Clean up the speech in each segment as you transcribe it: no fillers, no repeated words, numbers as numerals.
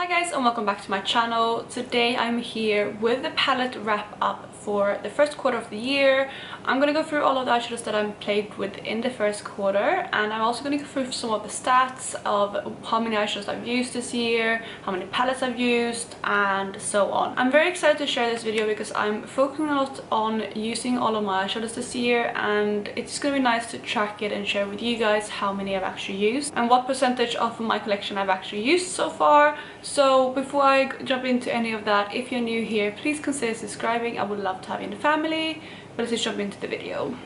Hi guys, and welcome back to my channel. Today I'm here with the palette wrap up for the first quarter of the year. I'm gonna go through all of the eyeshadows that I'm played with in the first quarter, and I'm also gonna go through some of the stats of how many eyeshadows I've used this year, how many palettes I've used, and so on. I'm very excited to share this video because I'm focusing a lot on using all of my eyeshadows this year, and it's gonna be nice to track it and share with you guys how many I've actually used and what percentage of my collection I've actually used so far. So before I jump into any of that, if you're new here, please consider subscribing. I would love to have you in the family. But let's just jump into the video.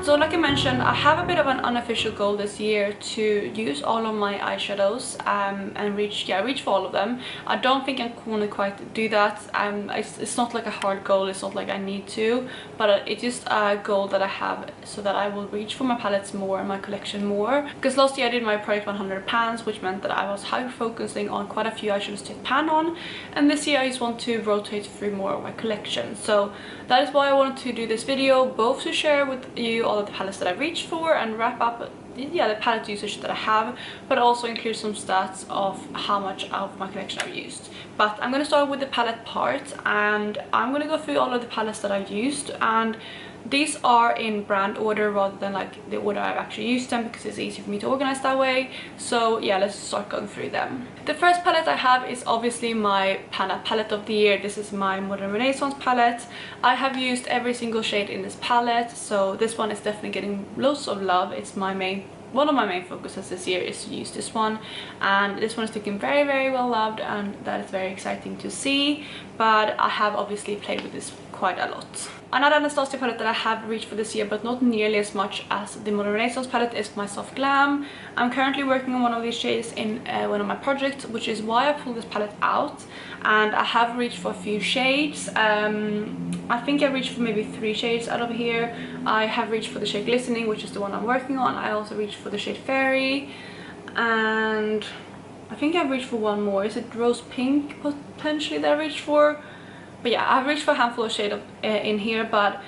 So like I mentioned, I have a bit of an unofficial goal this year to use all of my eyeshadows and reach for all of them. I don't think I'm gonna quite do that. It's not like a hard goal, it's not like I need to, but it's just a goal that I have so that I will reach for my palettes more and my collection more. Because last year I did my project 100 pans, which meant that I was hyper focusing on quite a few eyeshadows to pan on, and this year I just want to rotate through more of my collection. So that is why I wanted to do this video, both to share with you all of the palettes that I've reached for and wrap up the palette usage that I have, but also include some stats of how much of my collection I've used. But I'm going to start with the palette part, and I'm going to go through all of the palettes that I've used, and these are in brand order rather than like the order I've actually used them, because it's easy for me to organize that way. So yeah, let's start going through them. The first palette I have is obviously my palette of the year. This is my Modern Renaissance palette. I have used every single shade in this palette, so this one is definitely getting loads of love. It's one of my main focuses this year is to use this one, and this one is looking very, very well loved, and that is very exciting to see. But I have obviously played with this quite a lot. Another Anastasia palette that I have reached for this year, but not nearly as much as the Modern Renaissance palette, is my Soft Glam. I'm currently working on one of these shades in one of my projects, which is why I pulled this palette out, and I have reached for a few shades. I think I reached for maybe 3 shades out of here. I have reached for the shade Glistening, which is the one I'm working on. I also reached for the shade Fairy, and I think I've reached for one more. Is it Rose Pink potentially that I reached for? But yeah, I've reached for a handful of shades in here, but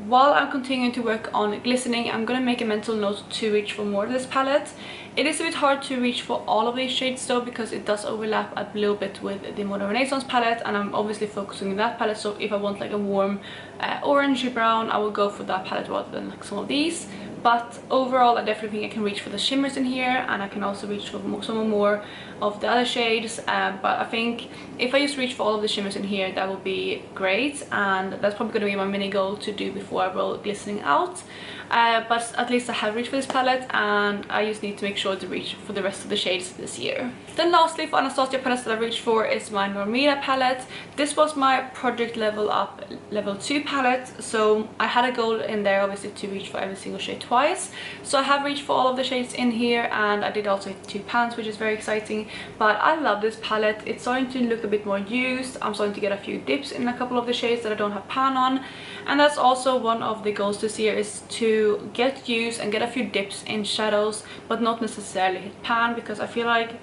while I'm continuing to work on Glistening, I'm gonna make a mental note to reach for more of this palette. It is a bit hard to reach for all of these shades though, because it does overlap a little bit with the Modern Renaissance palette, and I'm obviously focusing on that palette. So if I want like a warm orangey brown, I will go for that palette rather than like some of these. But overall, I definitely think I can reach for the shimmers in here, and I can also reach for some more of the other shades. But I think if I just reach for all of the shimmers in here, that will be great, and that's probably going to be my mini goal to do before I roll Glistening out. But at least I have reached for this palette, and I just need to make sure to reach for the rest of the shades this year. Then lastly, for Anastasia palettes that I reached for is my Normina palette. This was my project level up level 2 palette, so I had a goal in there obviously to reach for every single shade twice. So I have reached for all of the shades in here, and I did also hit 2 pans, which is very exciting. But I love this palette. It's starting to look a bit more used. I'm starting to get a few dips in a couple of the shades that I don't have pan on, and that's also one of the goals this year, is to get used and get a few dips in shadows, but not necessarily hit pan, because I feel like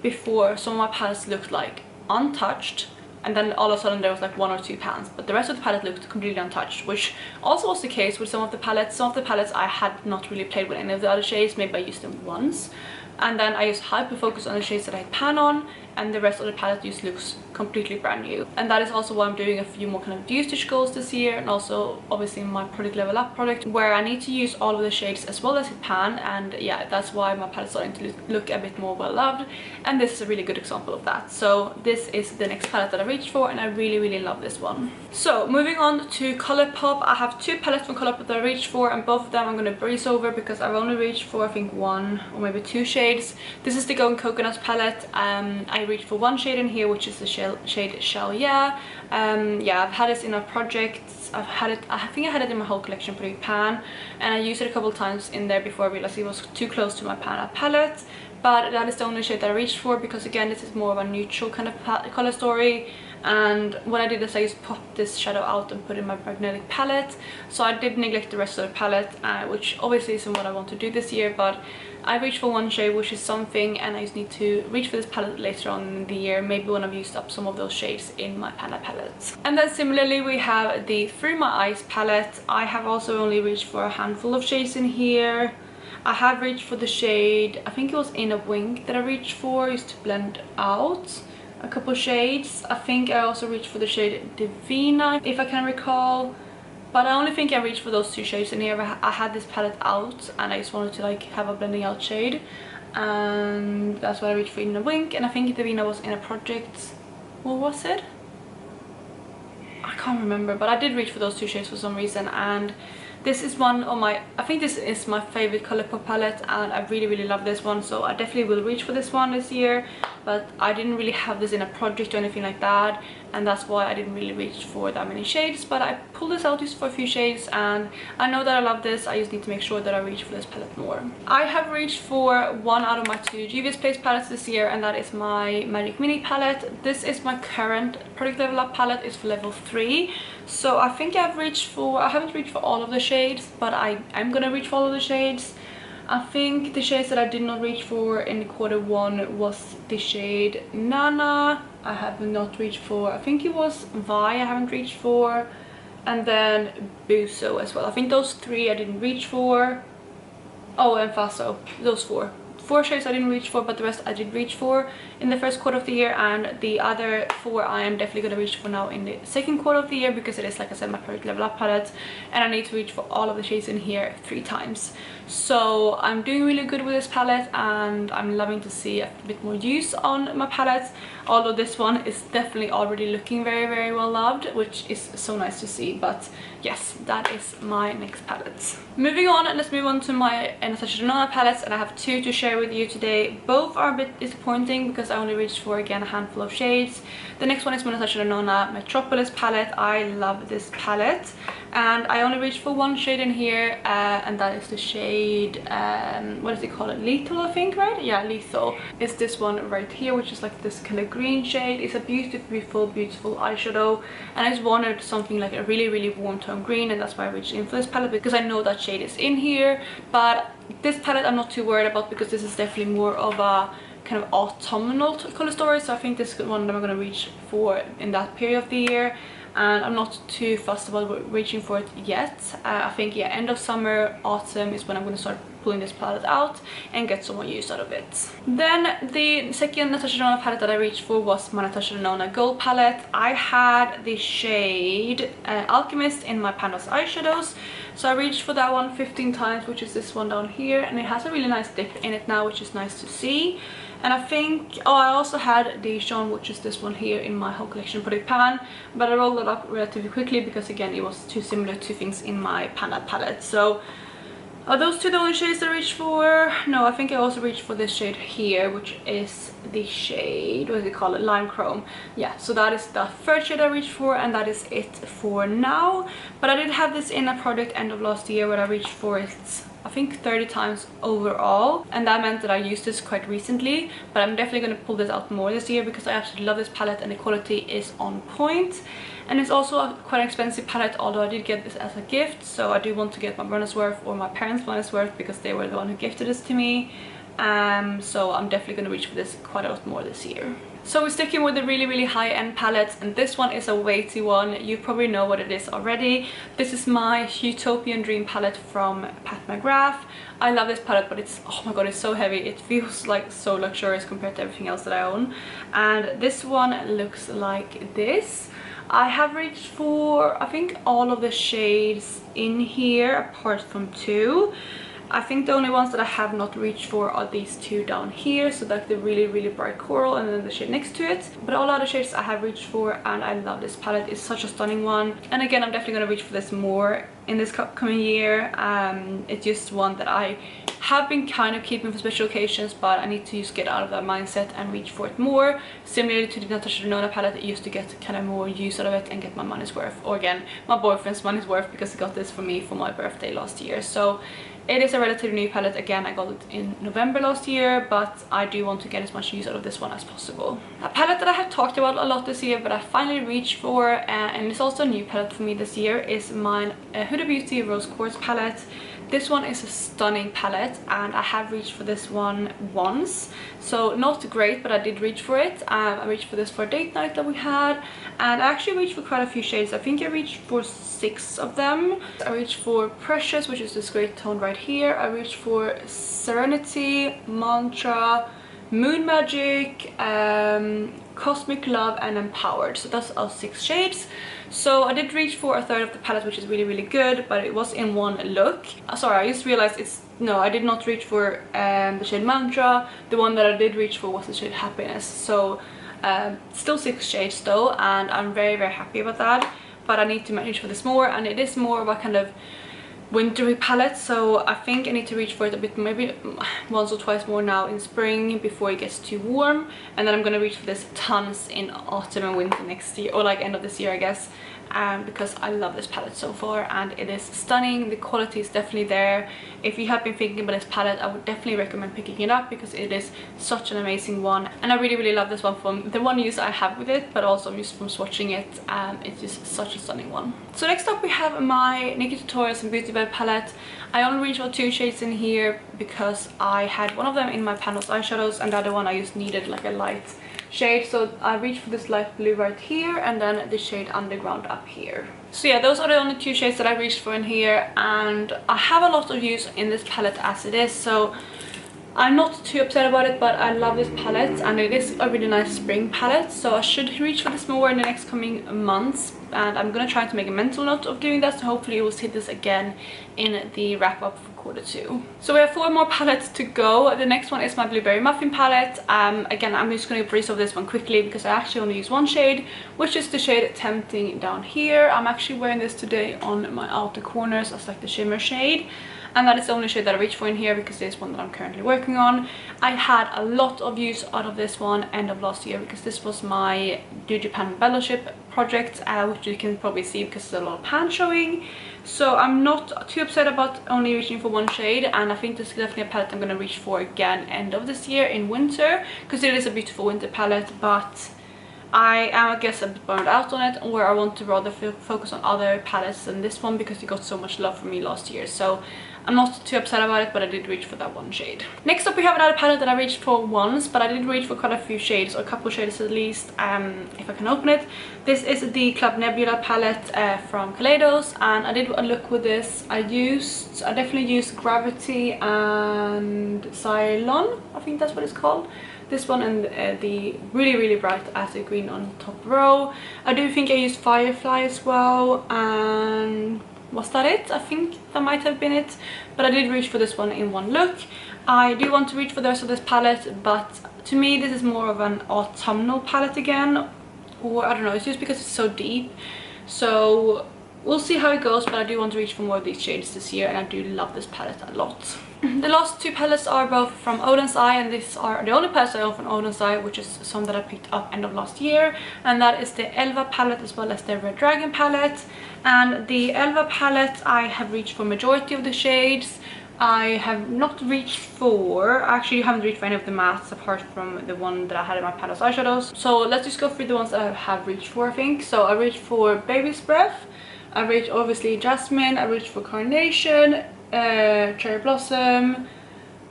before some of my palettes looked like untouched, and then all of a sudden there was like 1 or 2 pans, but the rest of the palette looked completely untouched, which also was the case with some of the palettes. Some of the palettes I had not really played with any of the other shades. Maybe I used them once, and then I just hyper focus on the shades that I pan on, and the rest of the palette just looks completely brand new. And that is also why I'm doing a few more kind of usage goals this year, and also obviously my project level up project, where I need to use all of the shades as well as hit pan. And yeah, that's why my palette's starting to look a bit more well loved, and this is a really good example of that. So this is the next palette that I reached for, and I really love this one. So moving on to Colourpop, I have 2 palettes from Colourpop that I reached for, and both of them I'm going to breeze over because I've only reached for I think 1 or maybe 2 shades. This is the Golden Coconut palette. I reached for 1 shade in here, which is the shade Shell Yeah. Yeah, I've had this in a project. I think I had it in my whole collection pretty pan, and I used it a couple times in there before I realized it was too close to my pan palette. But that is the only shade that I reached for, because again, this is more of a neutral kind of color story. And what I did is I just popped this shadow out and put it in my magnetic palette. So I did neglect the rest of the palette, which obviously isn't what I want to do this year, but I reached for 1 shade, which is something, and I just need to reach for this palette later on in the year, maybe when I've used up some of those shades in my palette. And then similarly, we have the Through My Eyes palette. I have also only reached for a handful of shades in here. I have reached for the shade, I think it was In a Wink that I reached for, used to blend out a couple shades. I think I also reached for the shade Divina, if I can recall. But I only think I reached for those two shades in here. I had this palette out and I just wanted to like have a blending out shade. And that's what I reached for In a Wink. And I think Divina was in a project. What was it? I can't remember, but I did reach for those two shades for some reason. And this is one of my, I think this is my favorite Colourpop palette, and I really love this one, so I definitely will reach for this one this year. But I didn't really have this in a project or anything like that, and that's why I didn't really reach for that many shades. But I pulled this out just for a few shades, and I know that I love this. I just need to make sure that I reach for this palette more. I have reached for one out of my two Juvia's Place palettes this year, and that is my Magic Mini palette. This is my current product level up palette. It's for level 3, so I think I've reached for, I haven't reached for all of the shades, but I'm gonna reach for all of the shades. I think the shades that I did not reach for in Q1 was the shade Nana. I have not reached for. I think it was Vi I haven't reached for, and then Buso as well. I think those three I didn't reach for. Oh, and Faso. Those four shades I didn't reach for, but the rest I did reach for in the first quarter of the year, and the other 4 I am definitely going to reach for now in the second quarter of the year, because it is, like I said, my product level up palette, and I need to reach for all of the shades in here 3 times. So I'm doing really good with this palette, and I'm loving to see a bit more use on my palettes, although this one is definitely already looking very well loved, which is so nice to see. But yes, that is my next palette. Moving on, let's move on to my Natasha Denona palettes, and I have 2 to share with you today. Both are a bit disappointing because I only reached for, again, a handful of shades. The next one is my Natasha Denona Metropolis palette. I love this palette, and I only reached for 1 shade in here, and that is the shade, what is it called? Lethal, I think, right? Yeah, Lethal. It's this one right here, which is like this kind of green shade. It's a beautiful eyeshadow, and I just wanted something like a really warm tone green, and that's why I reached in for this palette, because I know that shade is in here. But this palette I'm not too worried about, because this is definitely more of a kind of autumnal color story, so I think this is one that I'm going to reach for in that period of the year, and I'm not too fussed about reaching for it yet. I think, yeah, end of summer, autumn is when I'm going to start pulling this palette out and get some more use out of it. Then the second Natasha Denona palette that I reached for was my Natasha Denona Gold palette. I had the shade Alchemist in my Pandas Eyeshadows, so I reached for that one 15 times, which is this one down here, and it has a really nice dip in it now, which is nice to see. And I think, oh, I also had the Sean, which is this one here, in my whole collection product pan, but I rolled it up relatively quickly because, again, it was too similar to things in my Panda palette. So are those 2 the only shades I reached for? No, I think I also reached for this shade here, which is the shade, what is it called? Lime Chrome. Yeah, so that is the 3rd shade I reached for, and that is it for now. But I did have this in a product end of last year where I reached for it, I think, 30 times overall, and that meant that I used this quite recently. But I'm definitely going to pull this out more this year because I absolutely love this palette, and the quality is on point. And it's also a quite expensive palette, although I did get this as a gift, so I do want to get my money's worth, or my parents' money's worth, because they were the one who gifted this to me. So I'm definitely going to reach for this quite a lot more this year. So we're sticking with the really high-end palettes, and this one is a weighty one. You probably know what it is already. This is my Utopian Dream palette from Pat McGrath. I love this palette, but it's, oh my god, it's so heavy. It feels like so luxurious compared to everything else that I own. And this one looks like this. I have reached for, I think, all of the shades in here apart from 2. I think the only ones that I have not reached for are these 2 down here, so like the really bright coral and then the shade next to it. But all other shades I have reached for, and I love this palette. It's such a stunning one, and again, I'm definitely going to reach for this more in this coming year. It's just one that I have been kind of keeping for special occasions, but I need to just get out of that mindset and reach for it more. Similarly to the Natasha Denona palette, I used to get kind of more use out of it and get my money's worth, or again, my boyfriend's money's worth, because he got this for me for my birthday last year. So it is a relatively new palette. Again, I got it in November last year, but I do want to get as much use out of this one as possible. A palette that I have talked about a lot this year, but I finally reached for, and it's also a new palette for me this year, is my Huda Beauty Rose Quartz palette. This one is a stunning palette, and I have reached for this one once, so not great, but I did reach for it. I reached for this for a date night that we had, and I actually reached for quite a few shades. I think I reached for 6 of them. I reached for Precious, which is this great tone right here. I reached for Serenity, Mantra, Moon Magic, Cosmic Love, and Empowered. So that's all 6 shades. So I did reach for a third of the palette, which is really good, but it was in one look. Sorry, I just realized I did not reach for the shade Mantra. The one that I did reach for was the shade Happiness. So still 6 shades though, and I'm very happy about that. But I need to reach for this more, and it is more of a kind of wintry palette, so I think I need to reach for it a bit, maybe once or twice more now in spring before it gets too warm, and then I'm gonna reach for this tons in autumn and winter next year, or like end of this year I guess, because I love this palette so far, and it is stunning. The quality is definitely there. If you have been thinking about this palette, I would definitely recommend picking it up because it is such an amazing one, and I really love this one from the one use I have with it, but also just from swatching it. It's just such a stunning one. So next up we have my Nikkie Tutorials and Beauty Bed palette. I only reached for 2 shades in here because I had one of them in my panels eyeshadows, and the other one I just needed like a light shade, so I reached for this light blue right here, and then the shade Underground up here. So yeah, those are the only 2 shades that I reached for in here, and I have a lot of use in this palette as it is, so I'm not too upset about it. But I love this palette, and it is a really nice spring palette, so I should reach for this more in the next coming months, and I'm gonna try to make a mental note of doing that, so hopefully you will see this again in the wrap up for Q2. So we have 4 more palettes to go. The next one is my Blueberry Muffin palette. Again, I'm just going to breeze over this one quickly because I actually only use one shade, which is the shade Tempting down here. I'm actually wearing this today on my outer corners as like the shimmer shade, and that is the only shade that I reach for in here because it is one that I'm currently working on. I had a lot of use out of this one end of last year because this was my Do Japan Fellowship project, which you can probably see because there's a lot of pan showing. So I'm not too upset about only reaching for one shade, and I think this is definitely a palette I'm going to reach for again end of this year in winter because it is a beautiful winter palette, but I am, I guess, a bit burned out on it, or I want to rather focus on other palettes than this one because it got so much love from me last year. So I'm not too upset about it, but I did reach for that one shade. Next up we have another palette that I reached for once, but I did reach for quite a few shades, or a couple of shades at least, if I can open it. This is the Club Nebula palette from Eyeshadows, and I did a look with this. I definitely used Gravity and Cylon, I think that's what it's called. This one and the really bright acid green on top row. I do think I used Firefly as well, and was that it? I think that might have been it, but I did reach for this one in one look. I do want to reach for the rest of this palette, but to me this is more of an autumnal palette again, or I don't know, it's just because it's so deep. So we'll see how it goes, but I do want to reach for more of these shades this year, and I do love this palette a lot. The last 2 palettes are both from Odins Eye, and these are the only palettes I own from Odins Eye, which is some that I picked up end of last year, and that is the Elva palette as well as the Red Dragon palette. And the Elva palette I have reached for majority of the shades. I have not reached for, actually haven't reached for any of the mattes apart from the one that I had in my panels eyeshadows. So let's just go through the ones that I have reached for, I think. So I reached for Baby's Breath, I reached obviously Jasmine, I reached for Carnation, Cherry Blossom,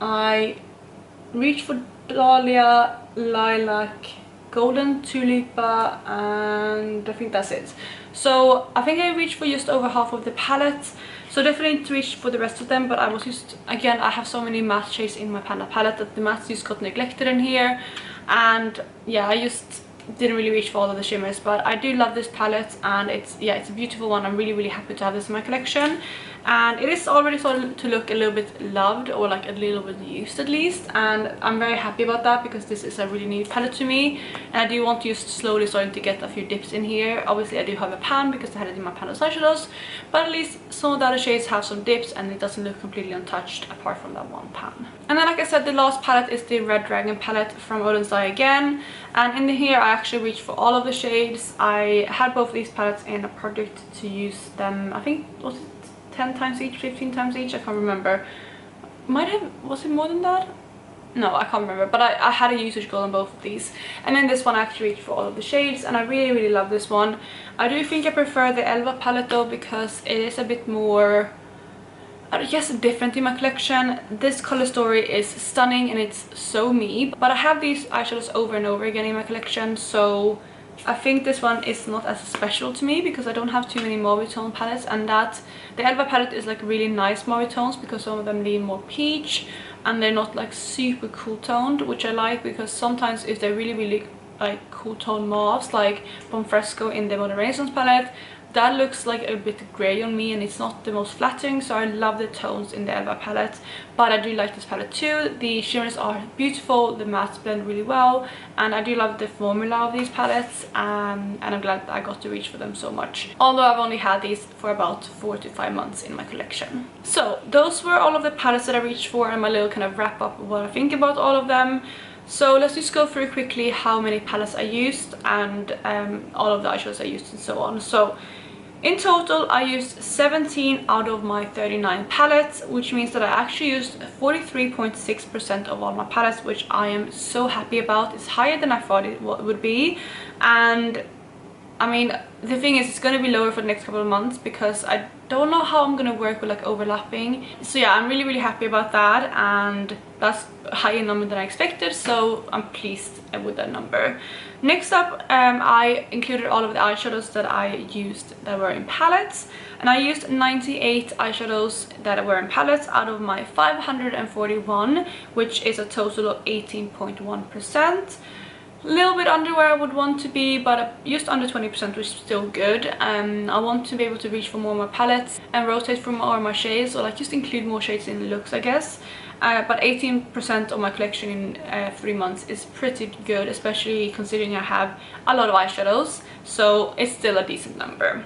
I reached for Dahlia, Lilac, Golden Tulipa, and I think that's it. So I think I reached for just over half of the palette, so definitely need to reach for the rest of them. But I was just, again, I have so many matte shades in my Panda palette that the mattes just got neglected in here, and yeah, I just didn't really reach for all of the shimmers. But I do love this palette, and it's a beautiful one. I'm really happy to have this in my collection, and it is already starting to look a little bit loved, or like a little bit used at least, and I'm very happy about that because this is a really new palette to me, and I do want to just slowly starting to get a few dips in here. Obviously I do have a pan because I had it in my pan eyeshadows, but at least some of the other shades have some dips and it doesn't look completely untouched apart from that one pan. And then, like I said, the last palette is the Red Dragon palette from Odins Eye again, and in here I actually reached for all of the shades. I had both of these palettes in a project to use them, I think, was it 10 times each, 15 times each, I can't remember. Was it more than that? No, I can't remember, but I had a usage goal on both of these. And then this one I actually reached for all of the shades, and I really love this one. I do think I prefer the Elva palette though, because it is a bit more, just different in my collection. This color story is stunning and it's so me, but I have these eyeshadows over and over again in my collection, so I think this one is not as special to me because I don't have too many mauve tone palettes, and that the Elva palette is like really nice mauve tones because some of them lean more peach and they're not like super cool toned, which I like, because sometimes if they're really like cool tone mauves like Bonfresco in the Modern Renaissance palette, that looks like a bit grey on me and it's not the most flattering. So I love the tones in the Elva palette, but I do like this palette too. The shimmers are beautiful, the mattes blend really well, and I do love the formula of these palettes, and I'm glad that I got to reach for them so much, although I've only had these for about 4 to 5 months in my collection. So those were all of the palettes that I reached for and my little kind of wrap up of what I think about all of them. So let's just go through quickly how many palettes I used and all of the eyeshadows I used and so on. So in total, I used 17 out of my 39 palettes, which means that I actually used 43.6% of all my palettes, which I am so happy about. It's higher than I thought it would be, and I mean, the thing is, it's going to be lower for the next couple of months because I don't know how I'm going to work with like overlapping. So yeah, I'm really happy about that, and that's a higher number than I expected, so I'm pleased with that number. Next up, I included all of the eyeshadows that I used that were in palettes, and I used 98 eyeshadows that were in palettes out of my 541, which is a total of 18.1%. A little bit under where I would want to be, but just under 20%, which is still good. I want to be able to reach for more of my palettes and rotate for more of my shades, or like just include more shades in the looks, I guess. But 18% of my collection in 3 months is pretty good, especially considering I have a lot of eyeshadows, so it's still a decent number.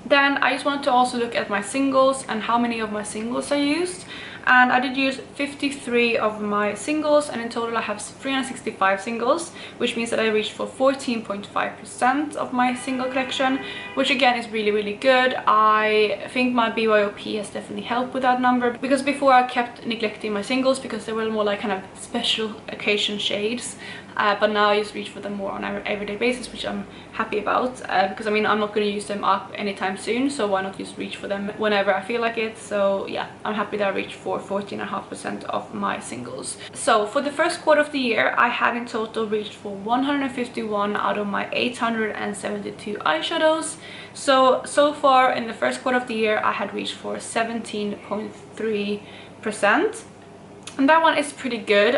Then I just wanted to also look at my singles and how many of my singles I used. And I did use 53 of my singles, and in total I have 365 singles, which means that I reached for 14.5% of my single collection, which again is really good. I think my BYOP has definitely helped with that number, because before I kept neglecting my singles because they were more like kind of special occasion shades, but now I just reach for them more on an everyday basis, which I'm happy about, because I mean, I'm not going to use them up anytime soon, so why not just reach for them whenever I feel like it. So yeah, I'm happy that I reached for 14.5% of my singles. So for the first quarter of the year, I had in total reached for 151 out of my 872 eyeshadows. So far in the first quarter of the year, I had reached for 17.3%, and that one is pretty good.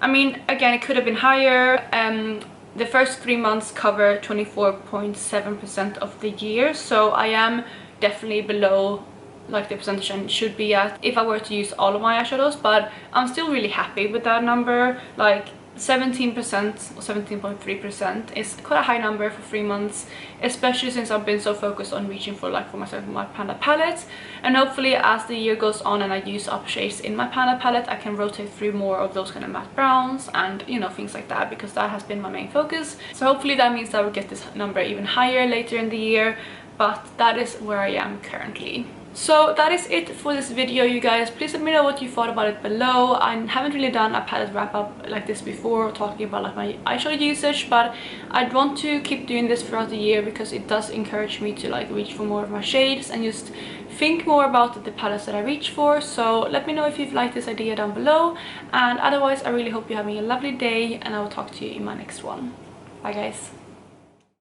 I mean, again, it could have been higher. The first 3 months cover 24.7% of the year, so I am definitely below like the percentage I should be at if I were to use all of my eyeshadows, but I'm still really happy with that number. Like 17% or 17.3% is quite a high number for 3 months, especially since I've been so focused on reaching for like for myself my Panda palette. And hopefully as the year goes on and I use up shades in my Panda palette, I can rotate through more of those kind of matte browns and, you know, things like that, because that has been my main focus. So hopefully that means that I will get this number even higher later in the year, but that is where I am currently. So that is it for this video, you guys. Please let me know what you thought about it below. I haven't really done a palette wrap up like this before, talking about like my eyeshadow usage, but I'd want to keep doing this throughout the year because it does encourage me to like reach for more of my shades and just think more about the palettes that I reach for. So let me know if you've liked this idea down below, and otherwise I really hope you're having a lovely day, and I will talk to you in my next one. Bye guys.